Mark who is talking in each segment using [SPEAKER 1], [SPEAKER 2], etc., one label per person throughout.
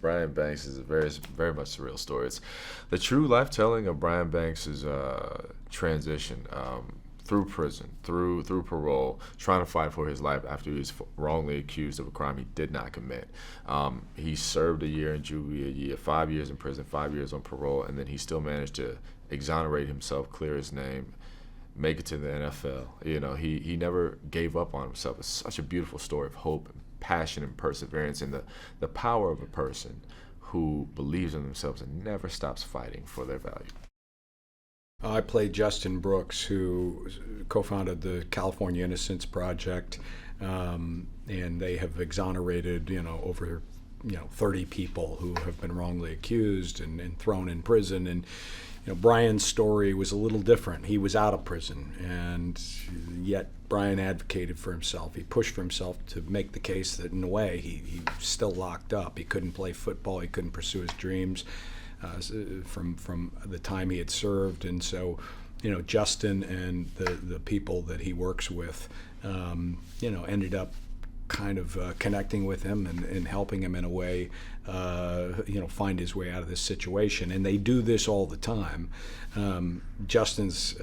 [SPEAKER 1] Brian Banks is a very much surreal story. It's the true life telling of Brian Banks' transition through prison, through parole, trying to fight for his life after he was wrongly accused of a crime he did not commit. He served a year in juvie, a year, 5 years in prison, 5 years on parole, and then he still managed to exonerate himself, clear his name, make it to the NFL. He never gave up on himself. It's such a beautiful story of hope and passion and perseverance, and the power of a person who believes in themselves and never stops fighting for their value.
[SPEAKER 2] I played Justin Brooks, who co-founded the California Innocence Project, and they have exonerated, over 30 people who have been wrongly accused and thrown in prison. And Brian's story was a little different. He was out of prison, and yet Brian advocated for himself. He pushed for himself to make the case that, in a way, he was still locked up. He couldn't play football. He couldn't pursue his dreams from the time he had served. And so, Justin and the people that he works with, ended up kind of connecting with him and helping him in a way, find his way out of this situation. And they do this all the time. Justin's,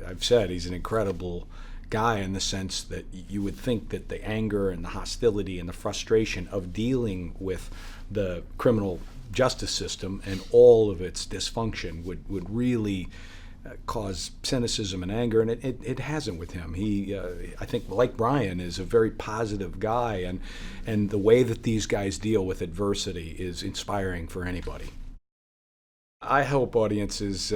[SPEAKER 2] I've said, he's an incredible guy in the sense that you would think that the anger and the hostility and the frustration of dealing with the criminal justice system and all of its dysfunction would really cause cynicism and anger, and it hasn't with him. He, I think, like Brian, is a very positive guy, and the way that these guys deal with adversity is inspiring for anybody. I hope audiences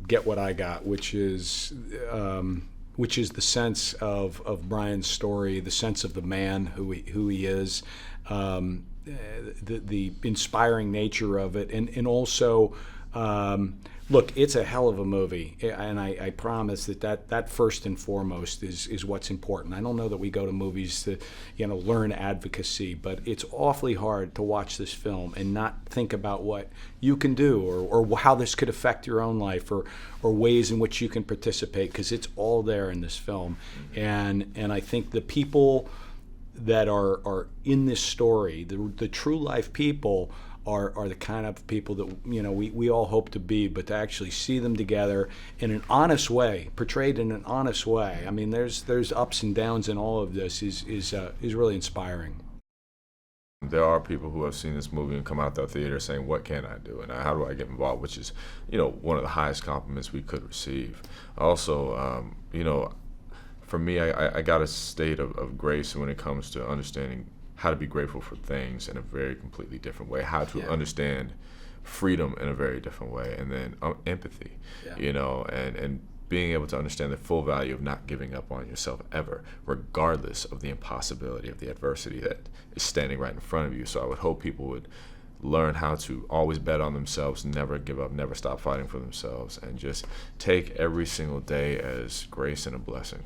[SPEAKER 2] get what I got, which is the sense of Brian's story, the sense of the man who he is, the inspiring nature of it, and also. Look, it's a hell of a movie, and I promise that first and foremost is what's important. I don't know that we go to movies to, learn advocacy, but it's awfully hard to watch this film and not think about what you can do or how this could affect your own life or ways in which you can participate, because it's all there in this film. And I think the people that are in this story, the true life people, are the kind of people that we all hope to be, but to actually see them together in an honest way, portrayed in an honest way. I mean, there's ups and downs in all of this is really inspiring.
[SPEAKER 1] There are people who have seen this movie and come out the theater saying, "What can I do? And how do I get involved?" Which is, one of the highest compliments we could receive. Also, for me, I got a state of grace when it comes to understanding how to be grateful for things in a very completely different way, how to understand freedom in a very different way, and then empathy, and being able to understand the full value of not giving up on yourself ever, regardless of the impossibility of the adversity that is standing right in front of you. So I would hope people would learn how to always bet on themselves, never give up, never stop fighting for themselves, and just take every single day as grace and a blessing.